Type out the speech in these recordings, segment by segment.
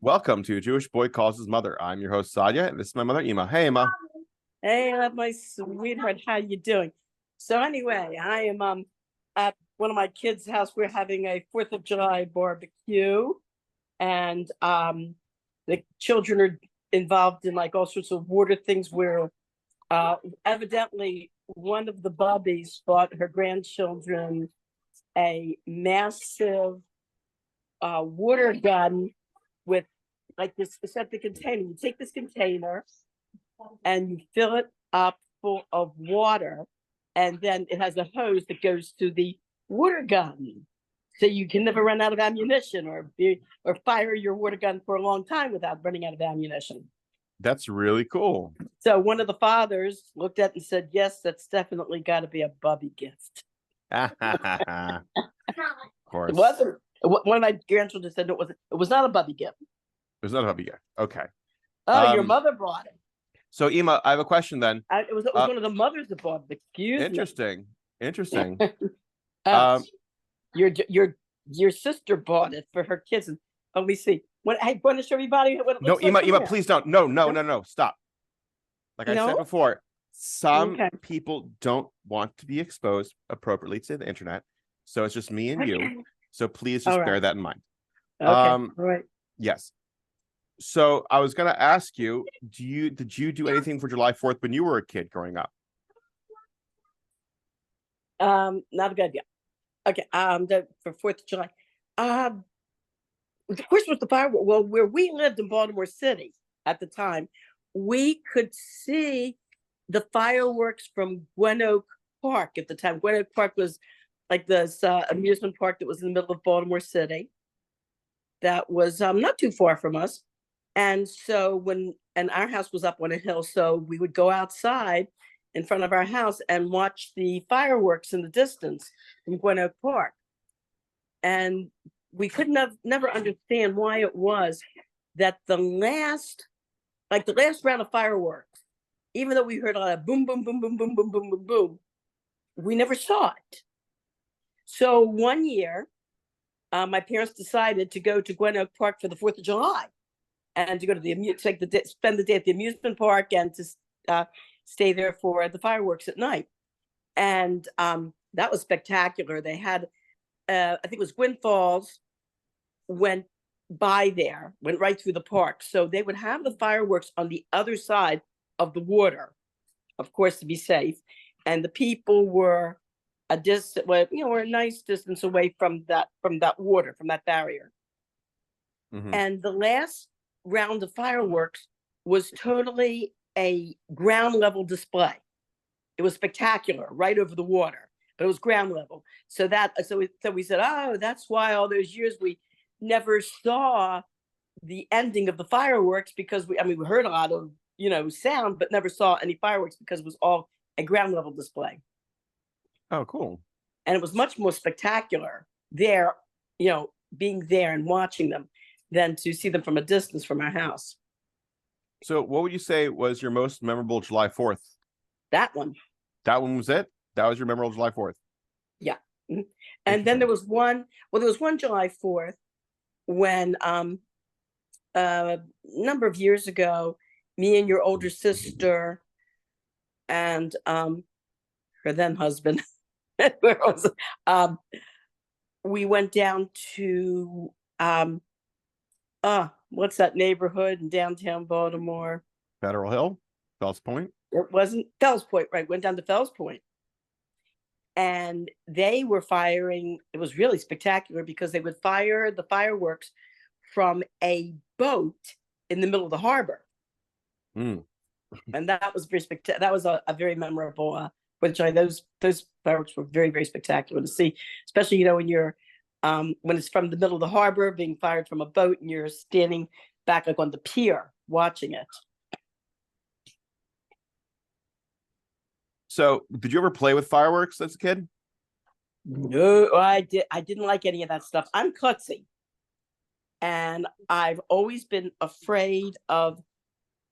Welcome to Jewish Boy Calls His Mother. I'm your host, Sadia, and this is my mother, Ima. Hey, Ima. Hey, my sweetheart, how you doing? So anyway, I am at one of my kids' house. We're having a 4th of July barbecue, and the children are involved in like all sorts of water things where evidently one of the bubbies bought her grandchildren a massive water gun with like this septic container. You take this container and you fill it up full of water, and then it has a hose that goes to the water gun, so you can never run out of ammunition or fire your water gun for a long time without running out of ammunition. That's really cool. So one of the fathers looked at it and said, "Yes, that's definitely got to be a bubby gift." Of course. It wasn't. One of my grandchildren said it wasn't. It was not a bubby gift. It was not a bubby gift. Okay. Oh, your mother brought it. So, Ima, I have a question then. It was one of the mothers that bought it. Excuse me. Interesting. Your sister bought it for her kids. Let me see. I want to show everybody what it looks like. No, Ima, please don't. No. Stop. Like I said before, some people don't want to be exposed appropriately to the internet. So it's just me and you. So please just bear that in mind. Okay. All right. Yes. So I was going to ask you, did you do anything for July 4th when you were a kid growing up? Not a good idea. Okay. For 4th of July. Of course, with the fireworks. Well, where we lived in Baltimore City at the time, we could see the fireworks from Gwen Oak Park at the time. Gwen Oak Park was like this amusement park that was in the middle of Baltimore City. That was not too far from us. And so our house was up on a hill, so we would go outside in front of our house and watch the fireworks in the distance from Gwen Oak Park. And we could never understand why it was that the last round of fireworks, even though we heard a lot of boom, boom, boom, boom, boom, boom, boom, boom, boom, we never saw it. So one year, my parents decided to go to Gwen Oak Park for the 4th of July. And to go to spend the day at the amusement park and to stay there for the fireworks at night. And that was spectacular. They had, I think it was Gwynn Falls, went right through the park. So they would have the fireworks on the other side of the water, of course, to be safe. And the people were a nice distance away from that water, from that barrier. Mm-hmm. And the last round of fireworks was totally a ground level display. It was spectacular, right over the water, but it was ground level. So we said, oh, that's why all those years we never saw the ending of the fireworks, because we heard a lot of sound, but never saw any fireworks because it was all a ground level display. Oh, cool. And it was much more spectacular there, being there and watching them, than to see them from a distance from our house. So what would you say was your most memorable July 4th? That one. That one was it? That was your memorable July 4th? Yeah. Mm-hmm. And then there was one July 4th when a number of years ago, me and your older sister and her then husband, we went down to what's that neighborhood in downtown Baltimore? Federal Hill? Fells Point? It wasn't Fells Point, right? Went down to Fells Point. And they were firing. It was really spectacular because they would fire the fireworks from a boat in the middle of the harbor. And that was very spectacular. That was a very memorable those fireworks were very, very spectacular to see, especially, when you're when it's from the middle of the harbor being fired from a boat and you're standing back like on the pier watching it. So did you ever play with fireworks as a kid? No, I didn't like any of that stuff. I'm klutzy. And I've always been afraid of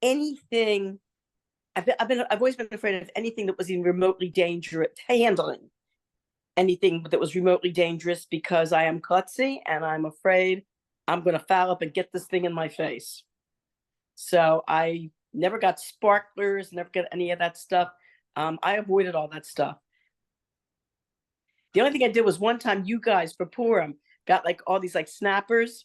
anything. I've always been afraid of anything that was even remotely dangerous, handling anything that was remotely dangerous, because I am klutzy and I'm afraid I'm going to foul up and get this thing in my face. So I never got sparklers, never got any of that stuff. I avoided all that stuff. The only thing I did was one time you guys for Purim got like all these like snappers.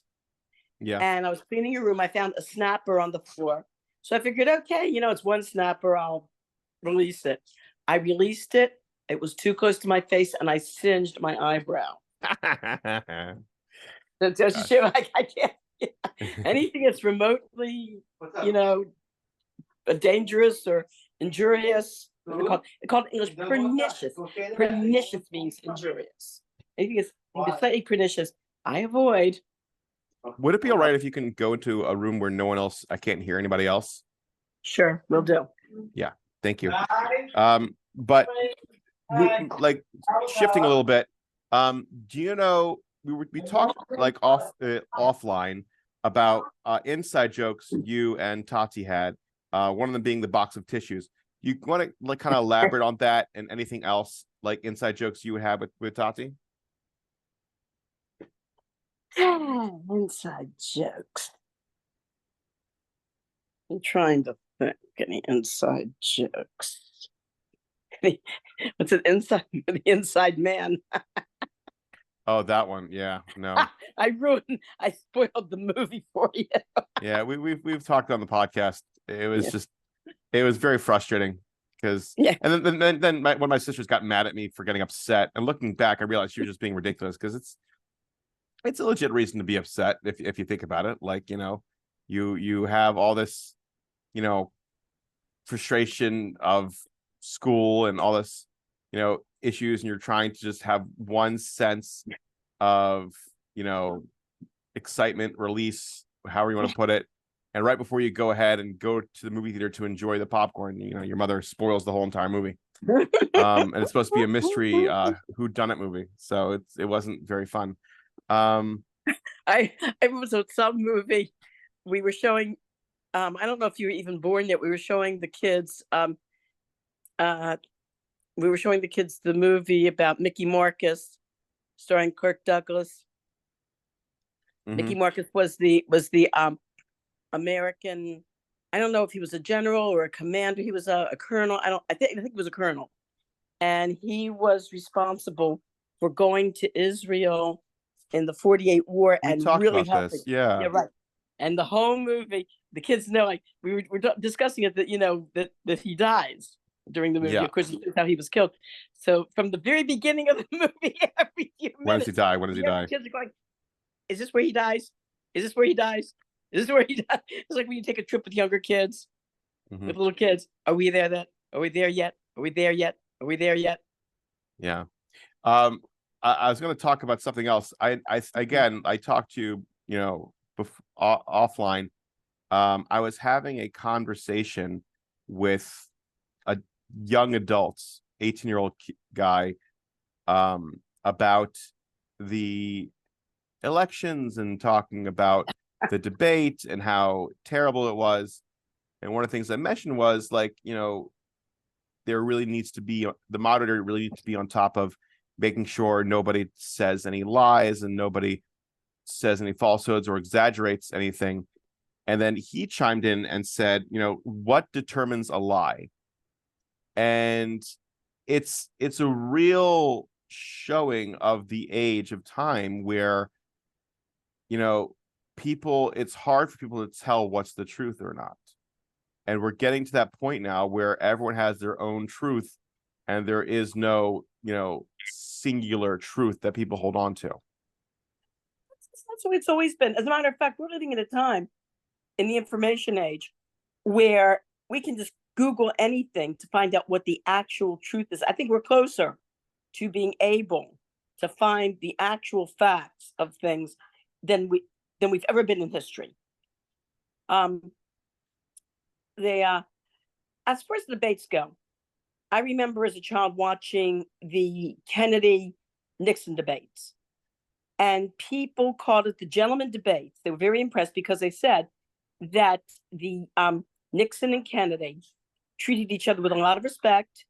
Yeah. And I was cleaning your room. I found a snapper on the floor. So I figured, okay, it's one snapper. I'll release it. I released it. It was too close to my face and I singed my eyebrow. So I can't. Anything that's remotely, dangerous or injurious. It's called in English pernicious. Pernicious means injurious. Anything that's slightly pernicious, I avoid. Would it be all right if you can go into a room where no one else, I can't hear anybody else? Sure, will do. Yeah, thank you. But like shifting a little bit, do you know, we talked like offline about inside jokes you and Tati had, one of them being the box of tissues. You want to like kind of elaborate on that and anything else like inside jokes you would have with Tati? Inside jokes. I'm trying to think any inside jokes. What's an inside the inside man? Oh, that one. Yeah, no. I spoiled the movie for you. Yeah, we've talked on the podcast. It was just, it was very frustrating because, and then one of my sisters got mad at me for getting upset. And looking back, I realized she was just being ridiculous because it's a legit reason to be upset if you think about it. Like, you have all this, frustration of school and all this, issues, and you're trying to just have one sense of, excitement, release, however you want to put it. And right before you go ahead and go to the movie theater to enjoy the popcorn, your mother spoils the whole entire movie. And it's supposed to be a mystery whodunit movie, so it wasn't very fun. I was at some movie we were showing. I don't know if you were even born yet. We were showing the kids. The movie about Mickey Marcus, starring Kirk Douglas. Mm-hmm. Mickey Marcus was the American. I don't know if he was a general or a commander. He was a colonel. I think he was a colonel, and he was responsible for going to Israel in the 48 war and really helping. Yeah, right. And the whole movie, the kids know, like we were discussing it, that that he dies during the movie. Yeah. Of course, how he was killed. So from the very beginning of the movie, every few minutes, when does he die? When does he die? Kids are going, is this where he dies? Is this where he dies? Is this where he dies? It's like when you take a trip with younger kids, with little kids. Are we there yet? Are we there yet? Are we there yet? Are we there yet? Yeah. I was going to talk about something else. I talked to you, offline. I was having a conversation with a young adult, 18-year-old guy, about the elections and talking about the debate and how terrible it was. And one of the things I mentioned was like, there really needs to be, the moderator really needs to be on top of making sure nobody says any lies and nobody says any falsehoods or exaggerates anything. And then he chimed in and said, what determines a lie? And it's a real showing of the age of time where, it's hard for people to tell what's the truth or not. And we're getting to that point now where everyone has their own truth and there is no, singular truth that people hold on to. That's what it's always been. As a matter of fact, we're living in a time in the information age where we can just Google anything to find out what the actual truth is. I think we're closer to being able to find the actual facts of things than we've ever been in history. As far as the debates go, I remember as a child watching the Kennedy-Nixon debates, and people called it the gentleman debates. They were very impressed because they said that the Nixon and Kennedy treated each other with a lot of respect.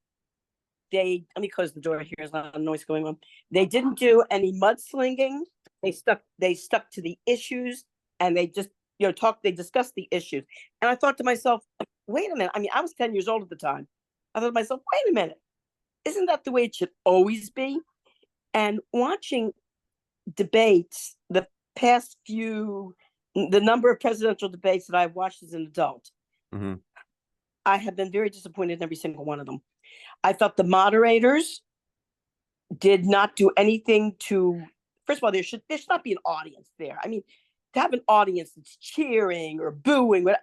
let me close the door here. There's a lot of noise going on. They didn't do any mudslinging. They stuck to the issues, and they just, they discussed the issues. And I thought to myself, wait a minute. I mean, I was 10 years old at the time. I thought to myself, wait a minute. Isn't that the way it should always be? And watching debates, the number of presidential debates that I've watched as an adult, I have been very disappointed in every single one of them. I thought the moderators did not do anything to, first of all, there should not be an audience there. I mean, to have an audience that's cheering or booing, what?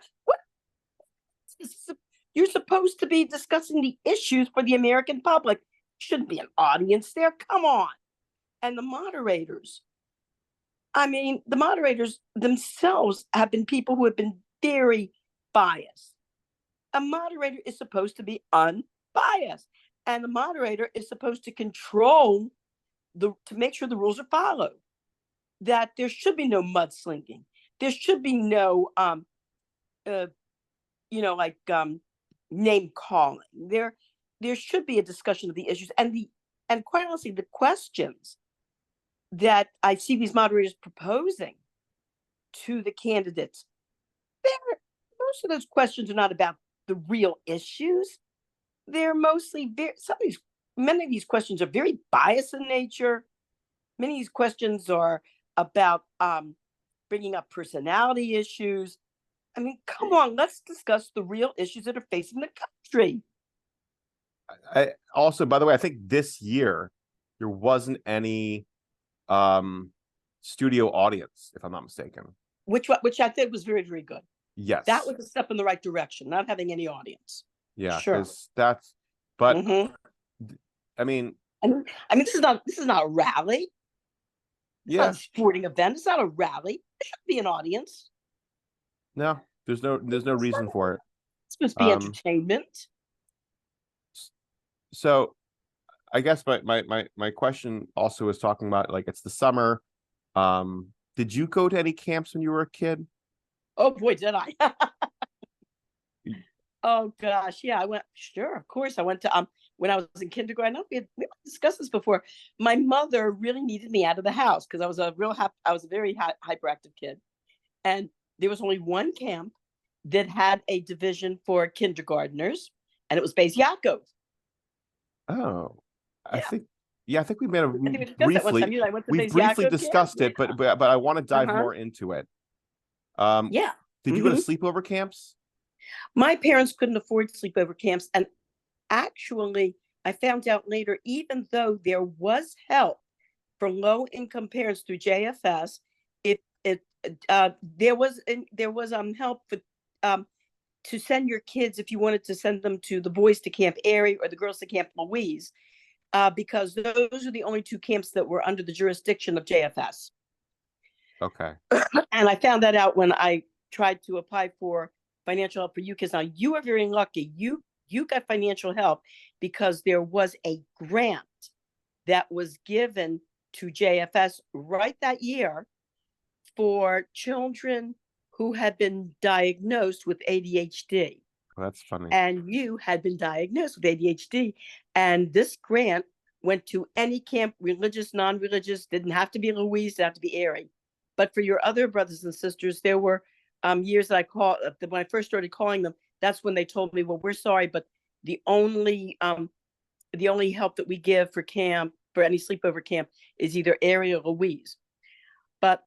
You're supposed to be discussing the issues for the American public. Shouldn't be an audience there. Come on. And the moderators themselves have been people who have been very biased. A moderator is supposed to be unbiased, and the moderator is supposed to control to make sure the rules are followed. That there should be no mudslinging. There should be no, name calling. There should be a discussion of the issues and quite honestly, the questions that I see these moderators proposing to the candidates. Most of those questions are not about the real issues. They're mostly many of these questions are very biased in nature. Many of these questions are about bringing up personality issues. I mean, come on, let's discuss the real issues that are facing the country. I also, by the way, I think this year there wasn't any studio audience, if I'm not mistaken. Which I think was very, very good. Yes. That was a step in the right direction, not having any audience. Yeah, sure. I mean, this is not a rally. It's not a sporting event. It's not a rally. There should be an audience. No, there's no reason for it. It's supposed to be entertainment. So I guess my question also is talking about, like, it's the summer. Did you go to any camps when you were a kid? Oh boy, did I. Oh gosh, yeah, I went. Sure, of course, I went to when I was in kindergarten. We discussed this before. My mother really needed me out of the house because I was a very hyperactive kid, and there was only one camp that had a division for kindergartners, and it was Beis Yaakov. Oh, yeah. I think we may have briefly discussed it, but I want to dive more into it. Did you go to sleepover camps? My parents couldn't afford sleepover camps, and actually, I found out later, even though there was help for low-income parents through JFS, there was help for to send your kids if you wanted to send them to the boys to Camp Airy or the girls to Camp Louise, because those are the only two camps that were under the jurisdiction of JFS. Okay. And I found that out when I tried to apply for financial help for you kids. Now, you are very lucky. You got financial help because there was a grant that was given to JFS right that year for children who had been diagnosed with ADHD. Well, that's funny. And you had been diagnosed with ADHD. And this grant went to any camp, religious, non-religious, didn't have to be Louise, didn't have to be Airy. But for your other brothers and sisters, there were years that when I first started calling them, that's when they told me, well, we're sorry, but the only help that we give for any sleepover camp is either Airy or Louise. But,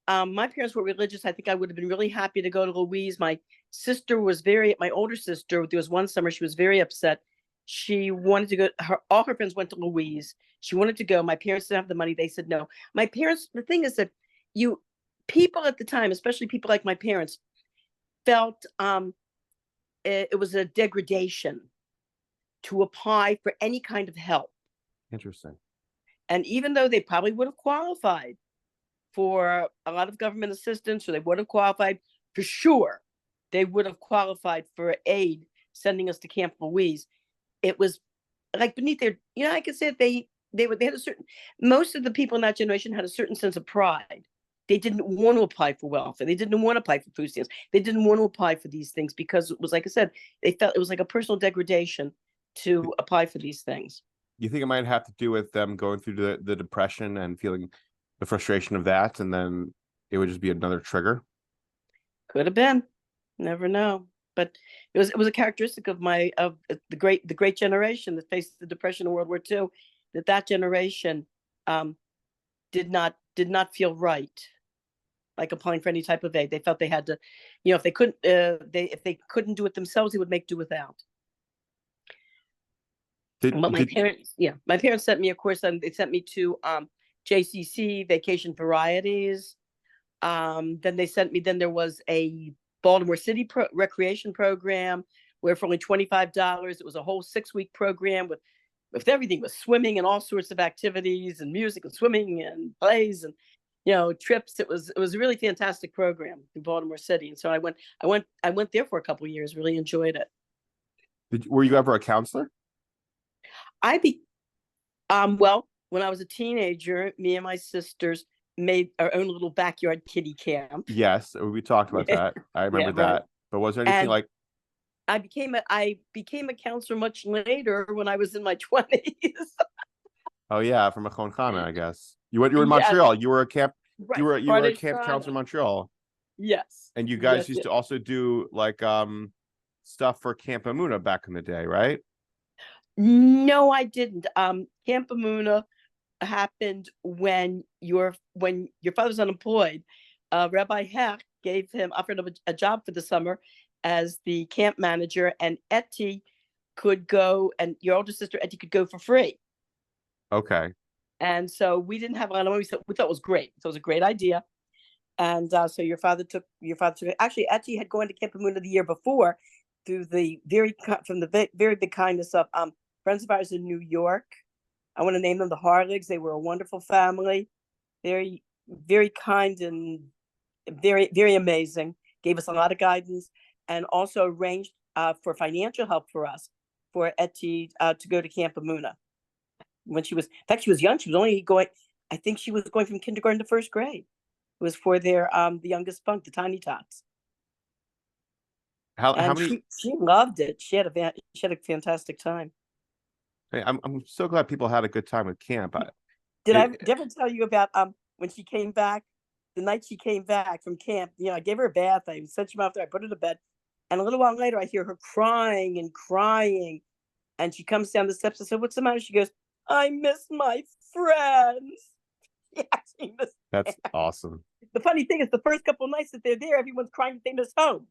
my parents were religious. I think I would have been really happy to go to Louise. My older sister, there was one summer, she was very upset. She wanted to go, all her friends went to Louise. She wanted to go. My parents didn't have the money. They said no. My parents, the thing is that people at the time, especially people like my parents, felt it was a degradation to apply for any kind of help. Interesting. And even though they probably would have qualified for a lot of government assistance, or they would have qualified for sure, they would have qualified for aid sending us to Camp Louise. It was like beneath their, I could say they had a certain, most of the people in that generation had a certain sense of pride. They didn't want to apply for welfare. They didn't want to apply for food stamps. They didn't want to apply for these things because it was, like I said, they felt it was like a personal degradation to apply for these things. You think it might have to do with them going through the depression and feeling the frustration of that, and then it would just be another trigger? Could have been. Never know. But it was a characteristic of the great generation that faced the depression in World War II, that generation did not feel right, like applying for any type of aid. They felt they had to, if they couldn't do it themselves, they would make do without. My parents sent me a course, and they sent me to JCC, Vacation Varieties. Then there was a Baltimore City recreation program where for only $25, it was a whole 6-week program with everything, with swimming and all sorts of activities and music and swimming and plays and trips. It was a really fantastic program in Baltimore City, and so I went there for a couple of years. Really enjoyed it. Were you ever a counselor? Well, when I was a teenager, me and my sisters made our own little backyard kiddie camp. Yes, we talked about that. I remember that. Right. But was there anything like? I became a counselor much later when I was in my 20s. Oh yeah, from a Khonkana, I guess. You were in Montreal. You were a camp. Right. You were a camp counselor in Montreal. Yes. And you guys used to also do like stuff for Camp Amuna back in the day, right? No, I didn't. Camp Amuna happened when your father was unemployed. Rabbi Heck offered him a job for the summer as the camp manager, and Etty could go, and your older sister Etty could go for free. Okay. And so we didn't have a lot of money. We thought it was great. So it was a great idea. And so your father took actually Etty had gone to Camp Amuna the year before through the very big kindness of friends of ours in New York. I want to name them the Harligs. They were a wonderful family, very, very kind and very, very amazing. Gave us a lot of guidance and also arranged for financial help for us, for Etty to go to Camp Amuna. When she was young. She was only going, I think she was going from kindergarten to first grade. It was for their the youngest bunk, the Tiny Tots. How many? She loved it. She had a fantastic time. I'm so glad people had a good time at camp. Did I ever tell you about when she came back? The night she came back from camp, I gave her a bath. I sent her out there. I put her to bed, and a little while later, I hear her crying, and she comes down the steps. I said, "What's the matter?" She goes, "I miss my friends." Yeah, she missed. That's awesome. The funny thing is, the first couple of nights that they're there, everyone's crying that they miss home.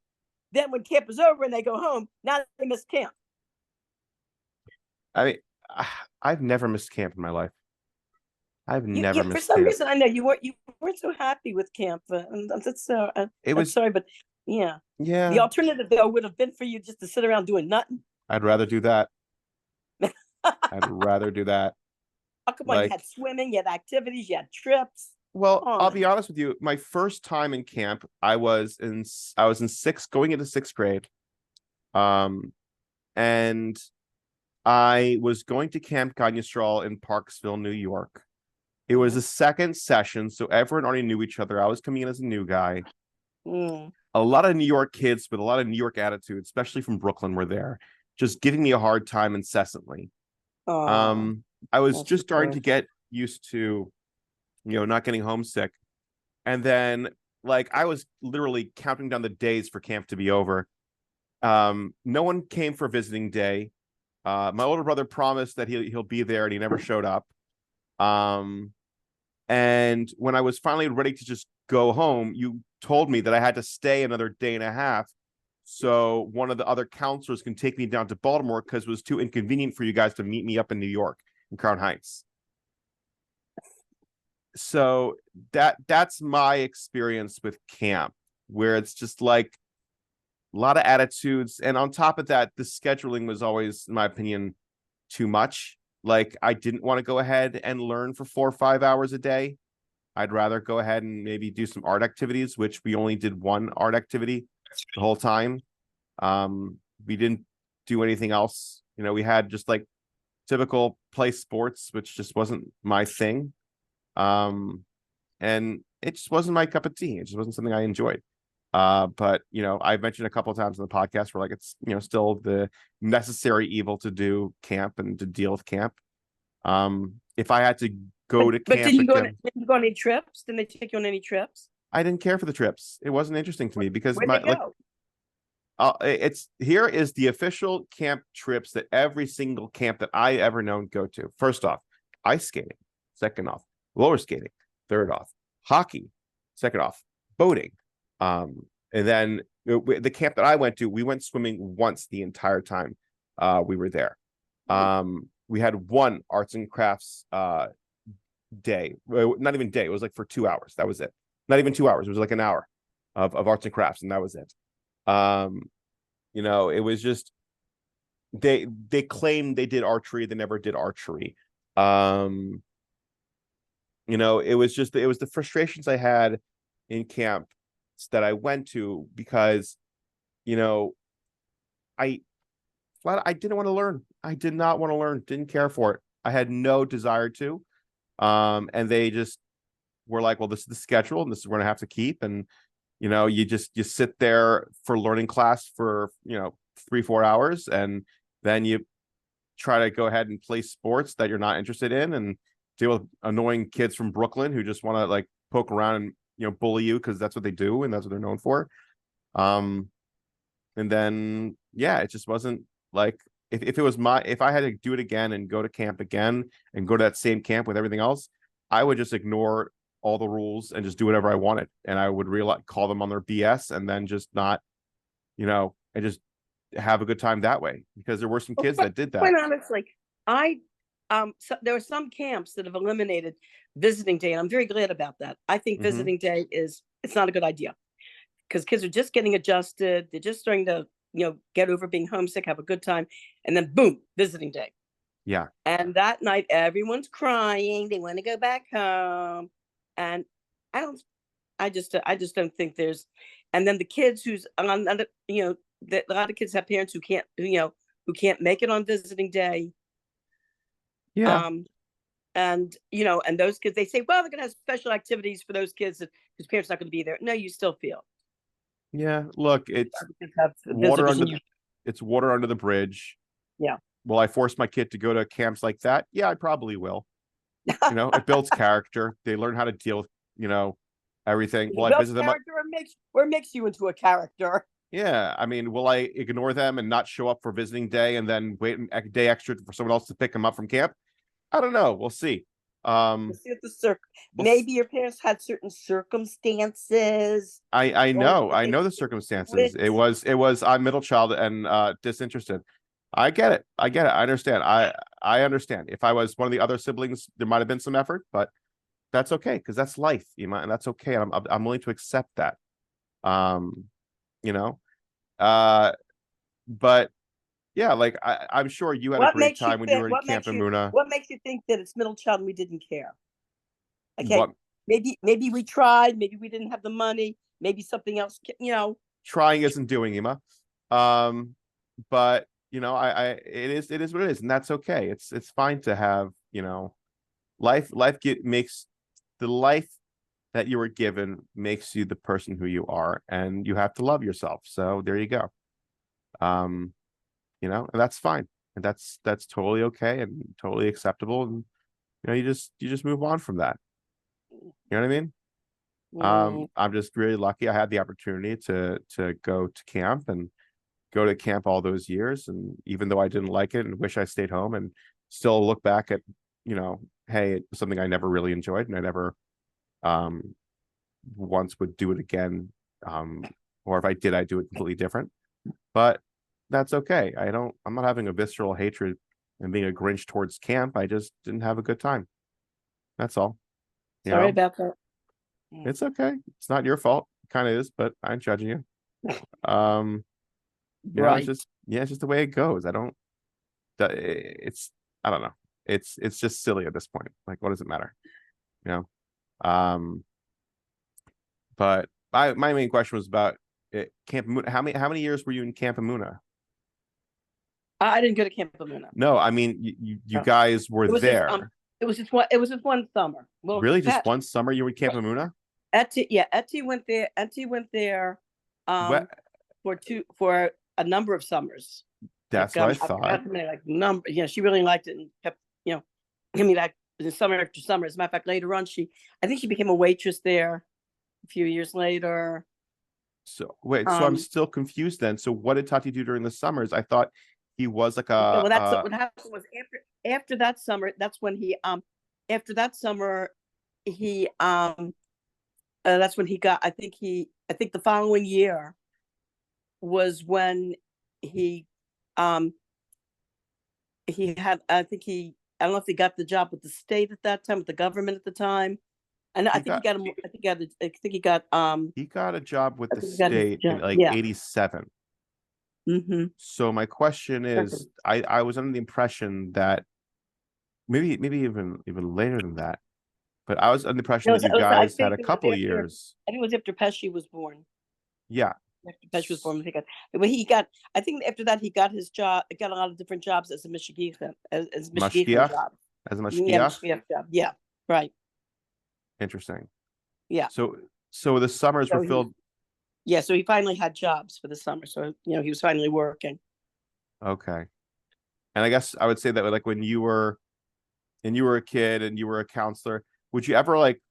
Then when camp is over and they go home, now they miss camp. I mean, I've never missed camp in my life. I've never missed camp. For some reason, I know you weren't so happy with camp. That's sorry, but yeah. The alternative though would have been for you just to sit around doing nothing. I'd rather do that. I'd rather do that. Oh, come on, you had swimming, you had activities, you had trips. Well, I'll be honest with you. My first time in camp, I was in going into 6th grade. And I was going to Camp Ganyastral in Parksville, New York. It was the second session, so everyone already knew each other. I was coming in as a new guy. A lot of New York kids with a lot of New York attitude, especially from Brooklyn, were there, just giving me a hard time incessantly. I was just starting to get used to, not getting homesick. And then, I was literally counting down the days for camp to be over. No one came for visiting day. My older brother promised that he'll be there, and he never showed up. And when I was finally ready to just go home, you told me that I had to stay another day and a half so one of the other counselors can take me down to Baltimore because it was too inconvenient for you guys to meet me up in New York, in Crown Heights. So that's my experience with camp, where it's just a lot of attitudes. And on top of that, the scheduling was always, in my opinion, too much. I didn't want to go ahead and learn for 4 or 5 hours a day. I'd rather go ahead and maybe do some art activities, which we only did one art activity the whole time. We didn't do anything else. We had just typical play sports, which just wasn't my thing. And it just wasn't my cup of tea. It just wasn't something I enjoyed. But I mentioned a couple of times in the podcast where like it's still the necessary evil to do camp and to deal with camp. If I had to go to But camp again, did you go on any trips? Didn't they take you on any trips? I didn't care for the trips. It wasn't interesting to me because Where'd they go? it's here is the official camp trips that every single camp that I ever known go to. First off, ice skating. Second off, roller skating. Third off, hockey. Second off, boating. And then the camp that I went to, we went swimming once the entire time we were there. We had one arts and crafts day, not even day. It was like for 2 hours. That was it. Not even 2 hours. It was like an hour of arts and crafts, and that was it. It was just they claimed they did archery. They never did archery. It was the frustrations I had in camp that I went to because, I didn't want to learn. I did not want to learn. Didn't care for it. I had no desire to. And they just were like, well, this is the schedule and this is what I have to keep. And, you sit there for learning class for, 3-4 hours. And then you try to go ahead and play sports that you're not interested in and deal with annoying kids from Brooklyn who just want to like poke around and, bully you because that's what they do and that's what they're known for. And then, yeah, it just wasn't like, if I had to do it again and go to camp again and go to that same camp with everything else, I would just ignore all the rules and just do whatever I wanted. And I would call them on their BS and then just not, and just have a good time that way, because there were some kids that did that. Quite honestly, there are some camps that have eliminated visiting day, and I'm very glad about that. I think visiting day it's not a good idea because kids are just getting adjusted. They're just starting to, get over being homesick, have a good time, and then boom, visiting day. Yeah. And that night, everyone's crying. They want to go back home, and I just don't think there's. And then the kids who's on, a lot of kids have parents who can't make it on visiting day. Yeah. And those kids, they say, well, they're gonna have special activities for those kids whose parents are not going to be there. No, you still feel. Yeah, look, it's water under the bridge. Yeah. Will I force my kid to go to camps like that? Yeah, I probably will. It builds character. They learn how to deal with, everything. Will I visit them? Or makes you into a character. Yeah, I mean, will I ignore them and not show up for visiting day and then wait a day extra for someone else to pick them up from camp? I don't know. We'll see. We'll see at maybe your parents had certain circumstances. I know the circumstances. It was I'm middle child and disinterested. I get it. I understand. I understand. If I was one of the other siblings, there might have been some effort, but that's okay because that's life, and that's okay. And I'm willing to accept that. But yeah, like I'm sure you had a great time when you were in Camp Amuna. What makes you think that it's middle child and we didn't care? Okay, maybe we tried, maybe we didn't have the money, maybe something else. Trying isn't doing, Ima. But it is what it is, and that's okay. It's fine to have life. Makes the life that you were given makes you the person who you are, and you have to love yourself. So there you go. And that's fine, and that's totally okay and totally acceptable. And you just move on from that. You know what I mean? I'm just really lucky. I had the opportunity to go to camp and go to camp all those years, and even though I didn't like it and wish I stayed home, and still look back at hey, it was something I never really enjoyed, and I never once would do it again, or if I did, I'd do it completely different. But that's okay. I'm not having a visceral hatred and being a Grinch towards camp. I just didn't have a good time. That's all. Sorry about that. It's okay. It's not your fault. It kind of is, but I ain't judging you. Right. It's just the way it goes. I don't know. It's just silly at this point. Like, what does it matter? But my main question was about Camp Amuna. How many years were you in Camp Amuna? I didn't go to Camp Amuna. No, I mean you guys were there. It was just one summer. Well, really, just one summer you were in Camp Amuna? Etty went there. Etty went there What? For a number of summers. That's what I thought. She really liked it and kept, give me that the summer after summer. As a matter of fact, later on, I think she became a waitress there a few years later. So wait, so I'm still confused then. So what did Tati do during the summers? I thought he was like well, that's what happened was after that summer, that's when he after that summer he that's when he got I think the following year was when he had I don't know if he got the job with the state at that time, with the government at the time. And I think he got a job with the state in like 87. Mm-hmm. So my question is, I was under the impression that maybe even later than that, but I was under the impression that you guys had a couple of years. I think it was after Pesci was born. Yeah. After Pesci was born, I think after that he got his job, got a lot of different jobs as a mashgiach, as mashgiach job. As a mashgiach? Job. Yeah, right. Interesting. Yeah. So the summers were filled. So he finally had jobs for the summer. So he was finally working. Okay. And I guess I would say that like when you were a kid and you were a counselor, would you ever like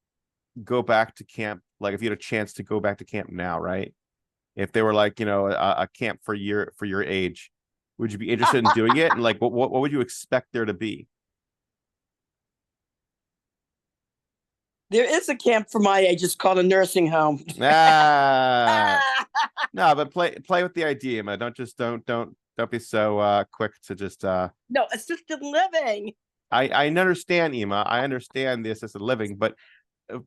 go back to camp? Like if you had a chance to go back to camp now, right? If they were like, a camp for your age, would you be interested in doing it? And like, what would you expect there to be? There is a camp for my age. It's called a nursing home. No, but play with the idea, man. Don't be so quick to just No, assisted living. I understand, Ima. I understand the assisted living, but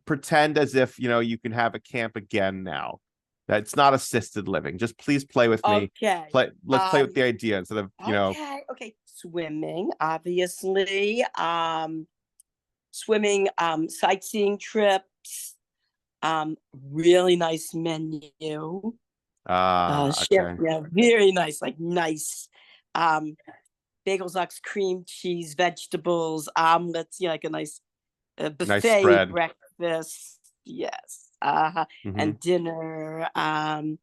pretend as if you can have a camp again now. That's not assisted living. Just please play with me. Okay. Let's play with the idea instead of Okay. Swimming, obviously. Swimming, sightseeing trips, really nice menu. Okay. Very nice, like nice bagels, ox cream cheese, vegetables, omelets, like a nice buffet nice spread. Breakfast. Yes. And dinner. I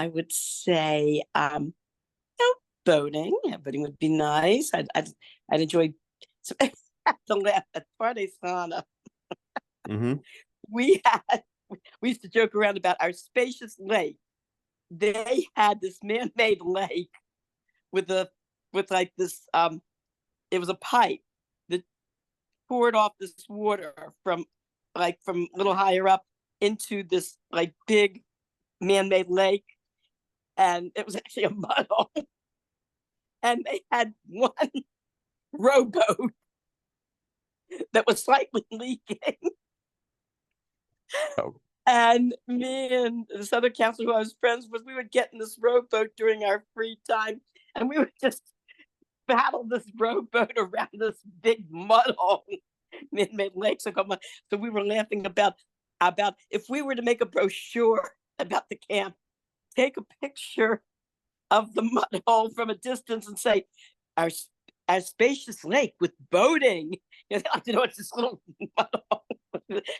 would say boating. Yeah, boating would be nice. I'd enjoy at Party Sauna. We used to joke around about our spacious lake. They had this man-made lake with like this it was a pipe that poured off this water from a little higher up into this like big man-made lake, and it was actually a mud hole. And they had one rowboat that was slightly leaking. Oh. And me and this other counselor who I was friends with, we would get in this rowboat during our free time, and we would just paddle this rowboat around this big mud hole, man-made lake. So we were laughing about if we were to make a brochure about the camp, take a picture of the mud hole from a distance and say, our spacious lake with boating. It's this little mud hole.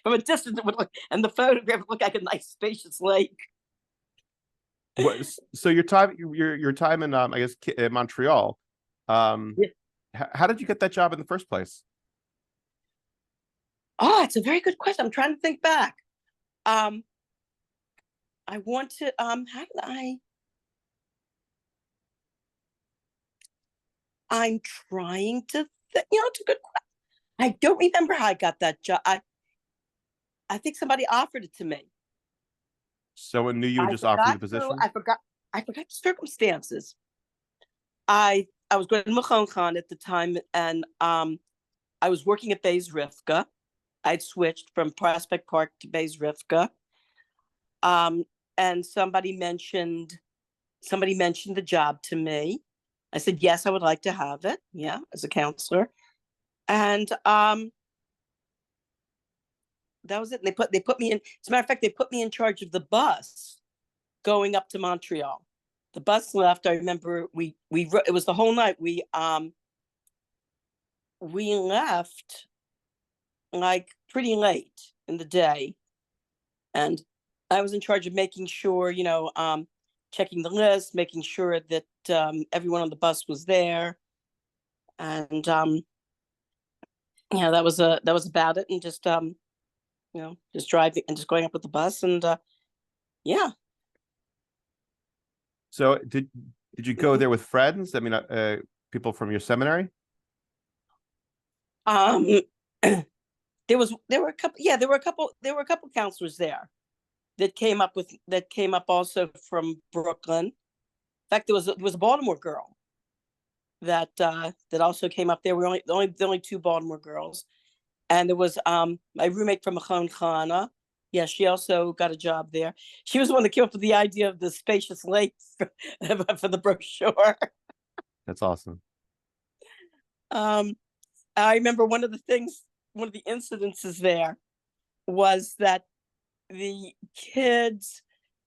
From a distance, it would look, and the photograph would look like a nice spacious lake. So your time in I guess in Montreal, how did you get that job in the first place? Oh, it's a very good question. I'm trying to think back. I want to how did I'm trying to think, it's a good question. I don't remember how I got that job. I think somebody offered it to me. Someone knew you would just offer you the position? I forgot the circumstances. I was going to Machon Khan at the time, and I was working at Beis Rivka. I'd switched from Prospect Park to Beis Rivka. And somebody mentioned the job to me. I said, yes, I would like to have it. Yeah, as a counselor. And that was it. And they put me in. As a matter of fact, they put me in charge of the bus going up to Montreal. The bus left. I remember it was the whole night. We left like pretty late in the day, and I was in charge of making sure, checking the list, making sure that everyone on the bus was there, and that was about it, and just driving and just going up with the bus, and yeah. So did you go there with friends? I mean, people from your seminary? There were a couple counselors there that came up also from Brooklyn. In fact, there was a Baltimore girl that also came up there. We were the only two Baltimore girls, and there was my roommate from Machon Chana. Yeah, she also got a job there. She was the one that came up with the idea of the spacious lake for the brochure. That's awesome. I remember one of the incidences there was that the kids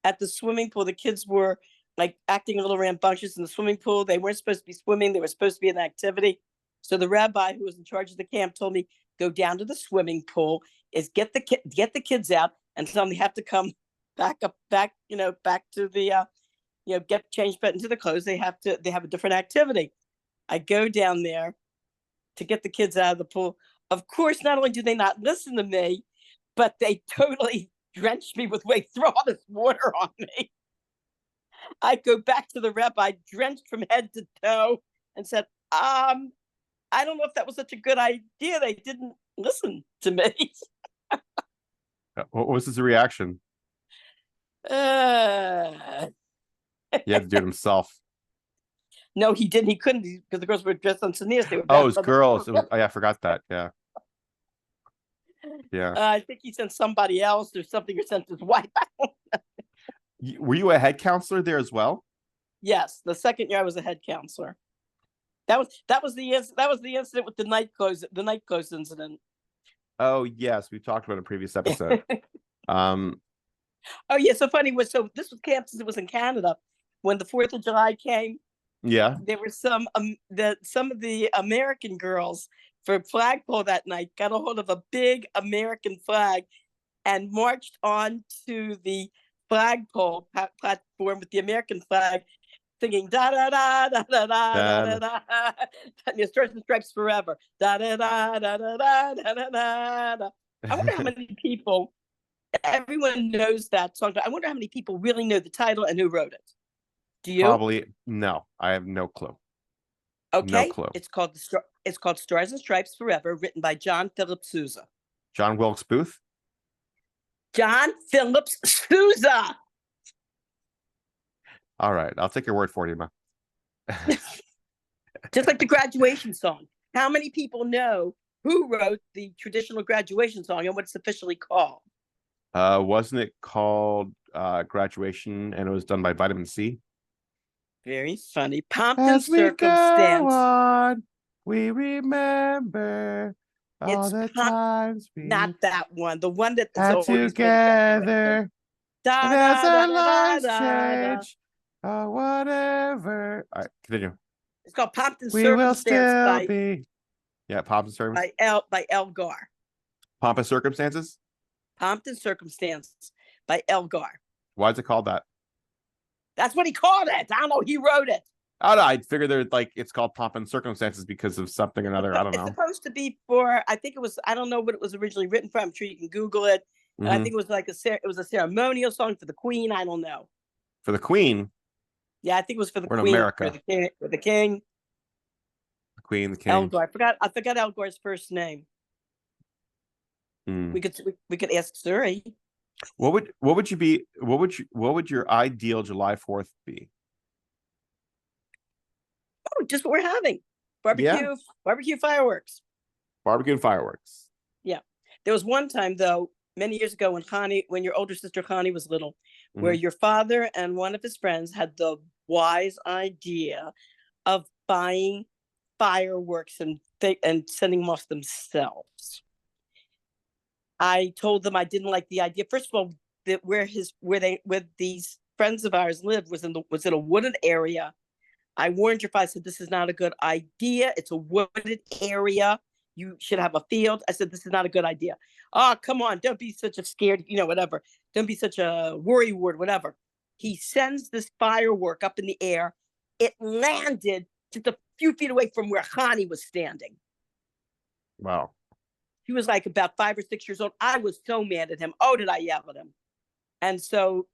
at the swimming pool, the kids were like acting a little rambunctious in the swimming pool. They weren't supposed to be swimming. They were supposed to be in an activity. So the rabbi who was in charge of the camp told me, go down to the swimming pool, get the kids out, and tell them they have to come back to the, get changed back into the clothes. They have a different activity. I go down there to get the kids out of the pool. Of course, not only do they not listen to me, but they totally drenched me with throw all this water on me. I go back to the rabbi, drenched from head to toe, and said, I don't know if that was such a good idea. They didn't listen to me. What was his reaction? He had to do it himself. No, he didn't. He couldn't, because the girls were dressed on Sneers. They were it was girls. I forgot that. Yeah. Yeah. I think he sent somebody else or something, or sent his wife. Were you a head counselor there as well? Yes, the second year I was a head counselor. That was the incident with the night clothes incident. Oh yes, we talked about it in a previous episode. Oh yeah, so funny was this was camp since it was in Canada. When the 4th of July came, yeah, there were some of the American girls for flagpole that night got a hold of a big American flag and marched on to the flagpole platform with the American flag, singing da da da da da da da da da. Stars and Stripes forever. Da da da da da da da da da. I wonder how many people. Everyone knows that song. I wonder how many people really know the title and who wrote it. Do you? Probably no. I have no clue. Okay, no clue. It's called Stars and Stripes Forever, written by John Phillips Sousa. John Wilkes Booth. John Phillips Sousa. All right, I'll take your word for it, Emma. Just like the graduation song. How many people know who wrote the traditional graduation song and what it's officially called? Wasn't it called Graduation, and it was done by Vitamin C? Very funny. Pomp and Circumstance. Go on, we remember all the times we not that one. The one that had together. And as our lives change, or whatever. All right, continue. It's called Pomp and We Circumstance. Will Still Be. Yeah, Pomp and Circumstance. By Elgar. Pomp and Circumstances? Pomp and Circumstance by Elgar. Why is it called that? That's what he called it. I don't know. He wrote it. I don't know. I figured it's called Pomp and Circumstances because of something or another. I don't know. It's supposed to be for, I think it was, I don't know what it was originally written for. I'm sure you can Google it. And I think it was it was a ceremonial song for the Queen. I don't know. For the Queen? Yeah, I think it was for the We're Queen. In America. For the King. The Queen, the King. Elgar. I forgot Elgar's first name. We could ask Suri. What would your ideal July 4th be? Oh, just what we're having. Barbecue fireworks. Barbecue and fireworks. Yeah. There was one time though, many years ago when your older sister Connie was little, where your father and one of his friends had the wise idea of buying fireworks and sending them off themselves. I told them I didn't like the idea. First of all, that where these friends of ours lived was in a wooded area. I warned your father, said this is not a good idea. It's a wooded area. you should have a field. I said, this is not a good idea. Oh, come on, don't be such a scared, whatever. Don't be such a worry ward, whatever. He sends this firework up in the air. It landed just a few feet away from where Hani was standing. Wow. He was like about 5 or 6 years old. I was so mad at him. Oh, did I yell at him? And so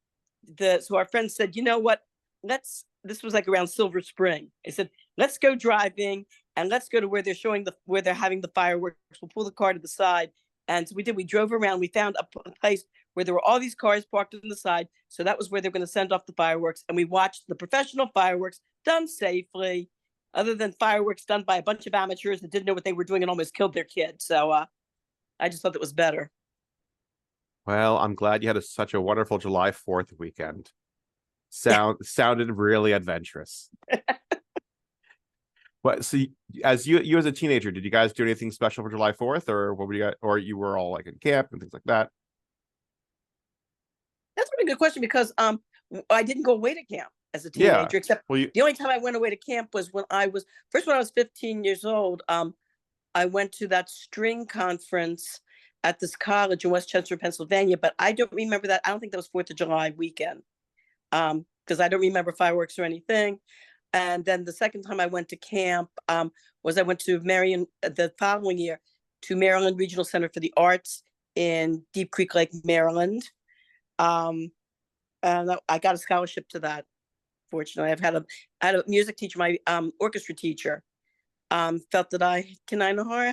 our friend said, you know what? This was like around Silver Spring. I said, let's go driving and let's go to where they're having the fireworks. We'll pull the car to the side. And so we did. We drove around. We found a place where there were all these cars parked on the side. So that was where they're going to send off the fireworks. And we watched the professional fireworks done safely, other than fireworks done by a bunch of amateurs that didn't know what they were doing and almost killed their kid. So I just thought it was better. Well, I'm glad you had such a wonderful July 4th weekend. Sounded really adventurous. What? So, as you as a teenager, did you guys do anything special for July 4th, or what were you guys, or you were all like in camp and things like that? That's a really good question because I didn't go away to camp as a teenager, except the only time I went away to camp was when I was 15 years old. I went to that string conference at this college in Westchester, Pennsylvania, but I don't remember that. I don't think that was 4th of July weekend because I don't remember fireworks or anything. And then the second time I went to camp was I went to Marion the following year to Maryland Regional Center for the Arts in Deep Creek Lake, Maryland. And I got a scholarship to that. Fortunately, I had a music teacher, my orchestra teacher, felt that I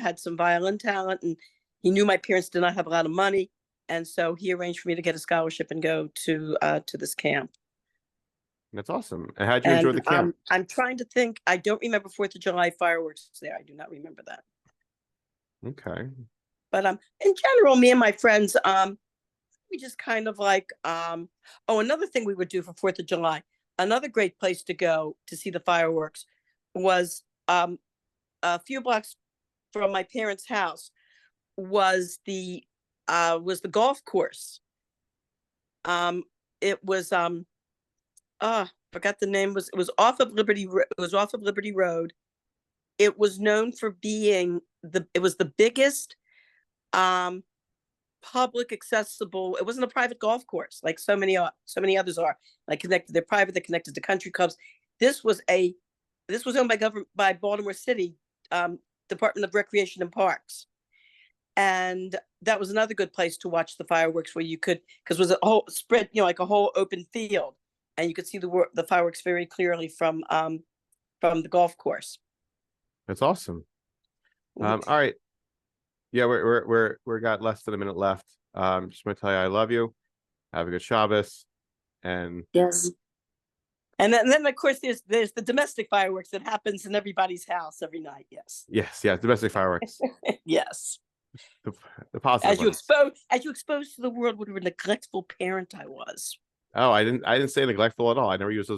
had some violin talent, and he knew my parents did not have a lot of money, and so he arranged for me to get a scholarship and go to this camp. That's awesome. And how'd you enjoy the camp? I'm trying to think. I don't remember 4th of July fireworks there. I do not remember that. Okay. But in general, me and my friends, we just kind of like another thing we would do for 4th of July. Another great place to go to see the fireworks was a few blocks from my parents' house was the golf course. It was forgot the name. It was off of Liberty. It was off of Liberty Road. It was known for being the biggest public accessible. It wasn't a private golf course like so many others are. Like they're private. They're connected to country clubs. This was owned by Baltimore City Department of Recreation and Parks, and that was another good place to watch the fireworks where you could, because it was a whole spread, like a whole open field, and you could see the fireworks very clearly from the golf course. That's awesome. All right. Yeah, we're got less than a minute left. Just want to tell you I love you. Have a good Shabbos. And yes. And then of course there's the domestic fireworks that happens in everybody's house every night. Yes. Yes, domestic fireworks. Yes. The positive. As you exposed to the world what a neglectful parent I was. Oh, I didn't say neglectful at all. I never used those